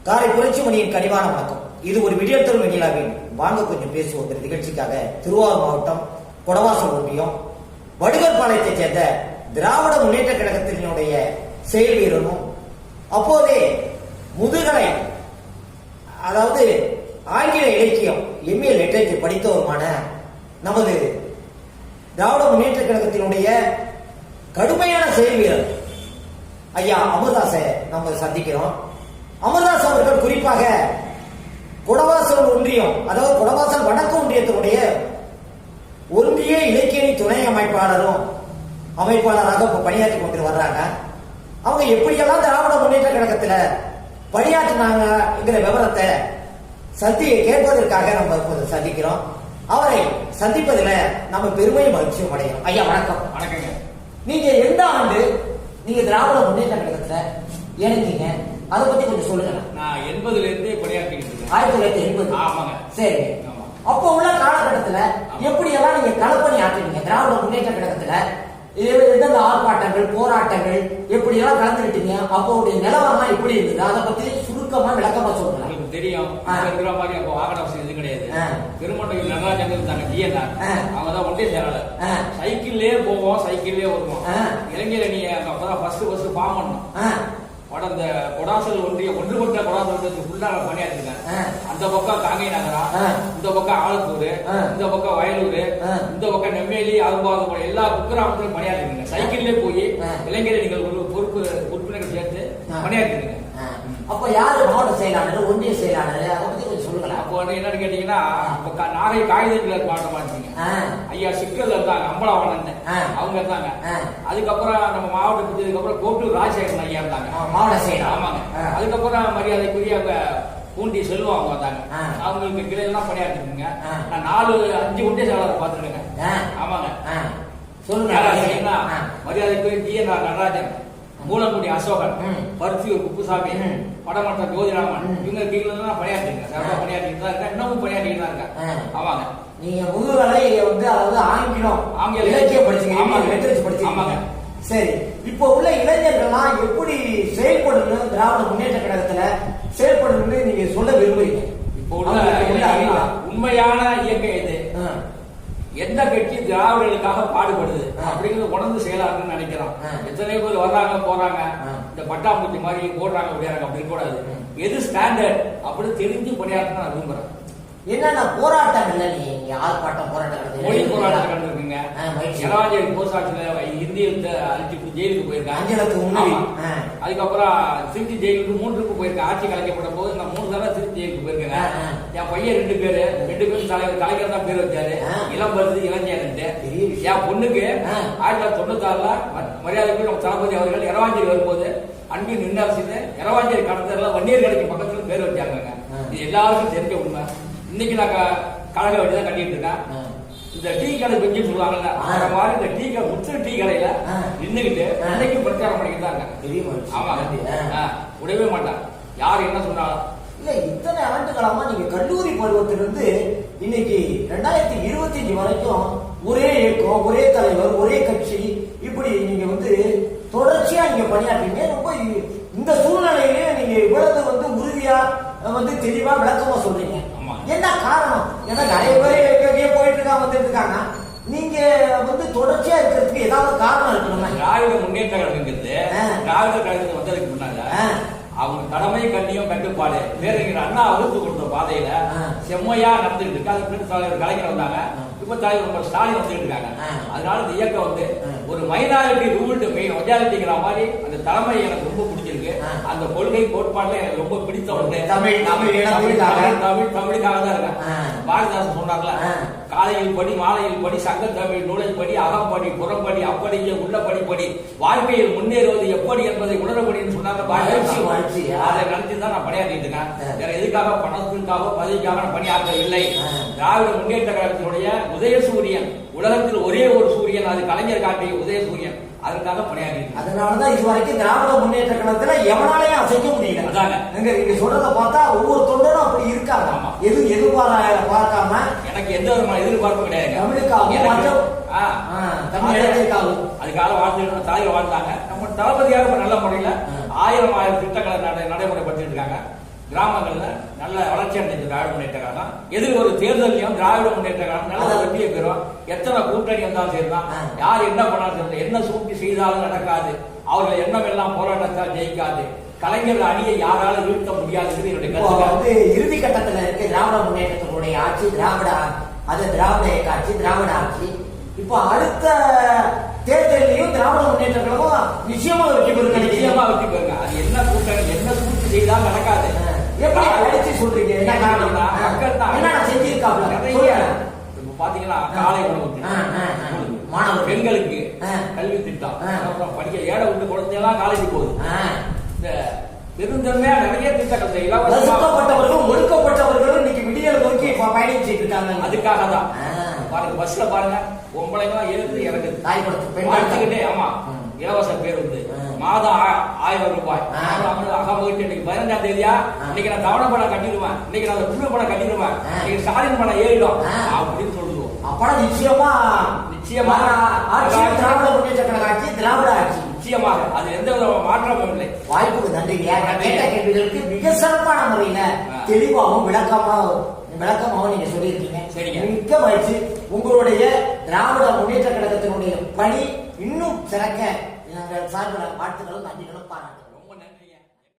காரை புரட்சிமணியின் கனிவான வணக்கம். இது ஒரு விடியத்தல் வெண்ணிலாவின் வாங்க கொஞ்சம் பேசுவோம் நிகழ்ச்சிக்காக திருவாரூர் மாவட்டம் கொடவாசல் ஒன்றியம் வடுகர்பாளையத்தைச் சேர்ந்த திராவிட முன்னேற்ற கழகத்தினுடைய செயல் வீரனும் அப்போதே முதுகலை அதாவது ஆங்கில இலக்கியம் எம்ஏ லிட்டரேச்சர் படித்தவருமான நமது திராவிட முன்னேற்ற கழகத்தினுடைய கடுமையான செயல் வீரர் ஐயா அமர்தாஸை நம்ம சந்திக்கிறோம். அமர்தாஸ் அவர்கள் குறிப்பாக கொடவாசல் ஒன்றியம், அதாவது கொடவாசல் வடக்கு ஒன்றியத்தினுடைய ஒன்றிய இலக்கியணி துணை அமைப்பாளராக இப்ப பணியாற்றி கொண்டு வர்றாங்க. அவங்க எப்படியெல்லாம் திராவிட முன்னேற்ற கழகத்துல பணியாற்றினாங்கிற விவரத்தை கேட்பதற்காக நம்ம இப்போது சந்திக்கிறோம். அவரை சந்திப்பதில் நம்ம பெருமையும் மகிழ்ச்சியும் அடைகிறோம். ஐயா வணக்கம். வணக்கங்க. நீங்க எந்த ஆண்டு நீங்க திராவிட முன்னேற்ற கழகத்துல இணைஞ்சீங்க, அதை பத்தி கொஞ்சம் சொல்லுங்க. நான் 80ல இருந்தே பணியாற்றிட்டு இருக்கேன். 1980. ஆமாங்க. சரி. அப்போ உள்ள காலகட்டத்துல எப்படி எல்லாம் நீங்க களப்பணி ஆற்றுவீங்க திராவிட முன்னேற்ற கழகத்துல? எந்தெந்த ஆர்ப்பாட்டங்கள் போராட்டங்கள் எப்படி எல்லாம் கலந்துக்கிட்டீங்க? அப்போ நிலவரம் எப்படி இருந்தது? அதை பத்தி சுருக்கமா விளக்கமா சொல்லுங்க. உங்களுக்கு தெரியும் இருக்கிற மாதிரி அப்போ வாகன வசதி எதுவும் கிடையாது. திருமணம் நடராஜன் இருந்தாங்க, ஜிஎன்ஆர், அவங்க தான் ஒன்றிய செயலாளர். சைக்கிள்லயே போவோம், சைக்கிள்லயே வருவோம். இளைஞர் நீ அப்பதான் ஃபர்ஸ்ட் ஃபார்ம் பண்ணோம். அந்த கொடாசல் ஒன்றிய ஒன்றுபட்ட கொடாசல் ஒன்றியத்துக்கு ஃபுல்லாக பணியாற்றிருக்காங்க. அந்த பக்கம் காங்கை நகரம், இந்த பக்கம் ஆலத்தூர், இந்த பக்கம் வயலூர், இந்த பக்கம் நெம்மேலி, அரும்பாவது எல்லா குக்கிராமத்திலும் பணியாற்றிருக்காங்க. சைக்கிள்லேயே போய் இளைஞரை நீங்கள் ஒரு பொறுப்பு உறுப்பினர்கள் சேர்த்து பணியாற்றிருக்காங்க. அப்ப யாரு மாவட்ட செயலாளர், ஒன்றிய செயலாளர், அதை பத்தி கொஞ்சம் சொல்லுங்களேன். அப்போ என்னன்னு கேட்டீங்கன்னா நாகை காகிதங்கள் மாவட்டமா இருந்தீங்க. ஐயா சிக்கல் இருந்தாங்க, அம்பலாவணன் அவங்க இருந்தாங்க. அதுக்கப்புறம் நம்ம மாவட்ட பிடிச்சதுக்கு அப்புறம் கோட்டூர் ராஜசேகரன் ஐயா இருந்தாங்க மாவட்ட செயலர். ஆமாங்க. அதுக்கப்புறம் மரியாதைக்குரிய அவங்க பூண்டி செல்வம் அவங்க வந்தாங்க. அவங்களுக்கு கிளையெல்லாம் பணியாற்றிருக்குங்க. நான் 4-5 ஒன்றிய செயலாளர் பார்த்துருக்கேங்க. ஆமாங்க. சொல்லுங்க. மரியாதைக்குரிய ஜிஎன்ஆர் நடராஜன், மூலங்குடி அசோகன், பர்த்தியூர் குப்புசாமி, படமற்ற ஜோதிராமன், இவங்க கீழே பணியாற்றிருக்கேன். பணியாற்றிட்டு தான் இருக்கேன், இன்னமும் பணியாற்றிட்டு தான் இருக்கேன். ஆமாங்க. நீங்க முதுகலை அதாவது ஆங்கில இலக்கியம் படிச்சீங்க. சரி, இப்போ உள்ள இளைஞர்கள்லாம் எப்படி செயல்படணும், திராவிட முன்னேற்ற கழகத்துல செயல்படணும்னு நீங்க சொல்ல விரும்புறீங்க? இப்போ உள்ள உண்மையான இயக்கம் இது. எந்த கட்சி திராவிடர்களுக்காக பாடுபடுது அப்படிங்கிறது உணர்ந்து செயலாளர்னு நினைக்கிறோம். எத்தனை பேர் வர்றாங்க போறாங்க, இந்த பட்டாம்பூச்சி மாதிரி போடுறாங்க விளையாடுறாங்க அப்படின்னு கூடாது. எது ஸ்டாண்டர்ட் அப்படின்னு தெரிஞ்சு பணியாற்ற நான் விரும்புறேன். என்னென்ன போராட்டங்கள்ல நீங்க ஆர்ப்பாட்டம் போராட்டம் மொழி போராட்டம் நடந்திருக்குங்க. ஜனவாஜி போசாட்சியில இந்திய அழைச்சி ஜெயிலுக்கு போயிருக்காங்க. அதுக்கப்புறம் திருச்சி ஜெயிலுக்கு 3 போயிருக்கேன். ஆட்சி கலைக்கப்படும் போது நான் 3 தடவை திருச்சி ஜெயிலுக்கு போயிருக்கேன். என் பையன் 2 பேரும் தலைவர் கலைஞர் தான் பேர் வச்சாரு, இளம்பருது இளைஞர். என் பொண்ணுக்கு 1996 மரியாதைக்கு நம்ம தளபதி அவர்கள் எரவாஞ்சேரி வரும்போது அன்பின் நின்னாசிட்டு எரவாஞ்சேரி கடத்தல வன்னியர் கடைக்கு பக்கத்துல பேர் வச்சாங்க. இது எல்லாருக்கும் தெரிஞ்ச உண்மை. இன்னைக்கு நாங்க கழக வண்டிதான் கட்டிட்டு இருக்கேன். இந்த டீ கடை பெஞ்சு சொல்லுவாங்கல்ல, அந்த மாதிரி இந்த டீ கடை முற்று டீ கடையில நின்றுகிட்டு இன்னைக்கு பிரச்சாரம் பண்ணிக்கிட்டு தான் இருக்காங்க. ஆமா, விடவே மாட்டாங்க யாரு என்ன சொன்னாலும். இல்ல, இத்தனை ஆண்டுகளமா நீங்க கல்லூரி பருவத்திலிருந்து இன்னைக்கு 2025 வரைக்கும் ஒரே இயக்கம், ஒரே தலைவர், ஒரே கட்சி, இப்படி நீங்க தொடர்ச்சியா நீங்க பணியாற்றீங்க. ரொம்ப இந்த சூழ்நிலையிலே நீங்க இவ்வளவு உறுதியா தெளிவா விளக்கமா சொல்றீங்க. என்ன காரணம்? ஏன்னா நிறைய பேர் போயிட்டு இருக்காங்க. நீங்க தொடர்ச்சியா இருக்கிறதுக்கு ஏதாவது காரணம் இருக்கணுமா? திராவிட முன்னேற்ற கழகங்கிறது திராவிட கழகத்துக்கு வந்ததுக்கு முன்னால அவங்க கடமை கண்ணியம் கட்டுப்பாடு பேரறிஞர் அண்ணா வகுத்து கொடுத்த பாதையில செம்மையா நடந்துட்டு இருக்கு. அதுக்கு தலைவர் கலைஞர் வந்தாங்க, இப்ப தலைவர் ஸ்டாலின் வந்துட்டு இருக்காங்க. அதனால இந்த இயக்கம் ஒரு மைனாரிட்டி ரூல்டு மெஜாரிட்டிங்கிற மாதிரி அந்த தலைமை எனக்கு ரொம்ப பிடிச்சிருக்கு. அந்த கொள்கை கோட்பாடுல எனக்கு ரொம்ப பிடித்த ஒன்று தமிழுக்காக தான் இருக்கேன். பாரதிதாசன் சொன்னார்ல, காலையில் படி மாலையில் படி சங்க தமிழ் நூலை படி அகப்படி புறப்படி அப்படியே உள்ளபடி படி வாழ்க்கையில் முன்னேறுவது எப்படி என்பதை உணரப்படின்னு சொன்னாங்க. அதை நினைச்சுதான் நான் பணியாற்றிட்டு இருக்கேன். வேற எதுக்காக பணத்திற்காக பதவிக்காக நான் பணியாற்றவில்லை. திராவிட முன்னேற்ற கழகத்தினுடைய உதயசூரியன், உலகத்தில் ஒரே ஒரு சூரியன், அது கலைஞர் காட்டிய உதயசூரியன், அதற்காக பணியாற்றி. அதனாலதான் இதுவரைக்கும் திராவிட முன்னேற்ற கழகத்துல எவனாலையும் அசைக்க முடியல. அதாங்க நீங்க சொல்றத பார்த்தா ஒவ்வொரு தொண்டரும் அப்படி இருக்காங்க. எதிர்பார்க்காம எனக்கு எந்த விதமான எதிர்பார்ப்பும் கிடையாது. தமிழுக்காகவும் அதுக்காக வாழ்ந்து தலைவர் வாழ்ந்தாங்க. நம்ம தளபதியாக நல்ல முறையில 1000 திட்டங்களை நடைமுறைப்படுத்திட்டு இருக்காங்க. கிராமங்கள்ல நல்ல வளர்ச்சி அடைஞ்சது திராவிட முன்னேற்ற கழகம். எதிர் ஒரு தேர்தலையும் திராவிட முன்னேற்ற கழகம் நல்ல வெற்றியை பெறும். எத்தனை கூட்டணி வந்தாலும் சரிதான், யார் என்ன பண்ணாலும் சரி, என்ன சூழ்ச்சி செய்தாலும் நடக்காது. அவர்கள் எண்ணம் எல்லாம் போராட்டத்தால் ஜெயிக்காது. கலைஞர் அணியை யாராலும் வீழ்த்த முடியாது. என்னுடைய கருத்து இறுதி கட்டத்தில் இருக்கு திராவிட முன்னேற்றத்தினுடைய ஆட்சி. திராவிட இயக்க ஆட்சி, திராவிட ஆட்சி. இப்போ அடுத்த தேர்தலையும் திராவிட முன்னேற்ற கழகம் நிச்சயமா வெற்றி பெறுங்க. நிச்சயமா வெற்றி பெறுங்க. அது என்ன கூட்டணி என்ன சூழ்ச்சி செய்தாலும் நடக்காது. எப்படி அழைச்சி சொல்றீங்க? என்ன காரணம்னா மக்கள் தான் என்ன செஞ்சிருக்காப்ல. இப்ப பாத்தீங்கன்னா காலை உணவு, மாணவர் பெண்களுக்கு கல்வி திட்டம், படிக்க ஏழை விட்டு குழந்தையெல்லாம் காலேஜ் போகுது. இந்த பெருந்தன்மையா நிறைய திட்டங்கள் இலவசப்பட்டவர்களும் ஒடுக்கப்பட்டவர்களும் இன்னைக்கு விடியல் நோக்கி பயணிச்சுட்டு இருக்காங்க. அதுக்காக தான் பாருங்க, பஸ்ல பாருங்க பொம்பளைங்க ஏறுது இறங்குது, படிச்சுக்கிட்டே. ஆமா, இலவச பேருந்து மாதம் 1000 ரூபாய். இன்னைக்கு 15ஆம் தேதியா, இன்னைக்கு நான் தவணை பணம் கட்டிடுவேன், இன்னைக்கு நான் குழு பணம் கட்டிடுவேன், இன்னைக்கு ஸ்டாலின் பணம் ஏறிடும் அப்படின்னு சொல்லுவோம். அப்படம் நிச்சயமா திராவிட முன்னேற்ற கழக ஆட்சி, திராவிட ஆட்சி நிச்சயமாக. அது எந்த வித மாற்றமும் இல்லை. வாய்ப்புக்கு நன்றி. கேட்ட கேள்விகளுக்கு மிக சிறப்பான முறையில தெளிவாகவும் விளக்கமாகவும் நீங்க சொல்லியிருக்கீங்க. சரிங்க, மிக்க மகிழ்ச்சி. உங்களுடைய திராவிட முன்னேற்ற கழகத்தினுடைய பணி இன்னும் சிறக்க நாங்கள் சார்பில் வாழ்த்துக்களும் நன்றிகளும் பாராட்டு.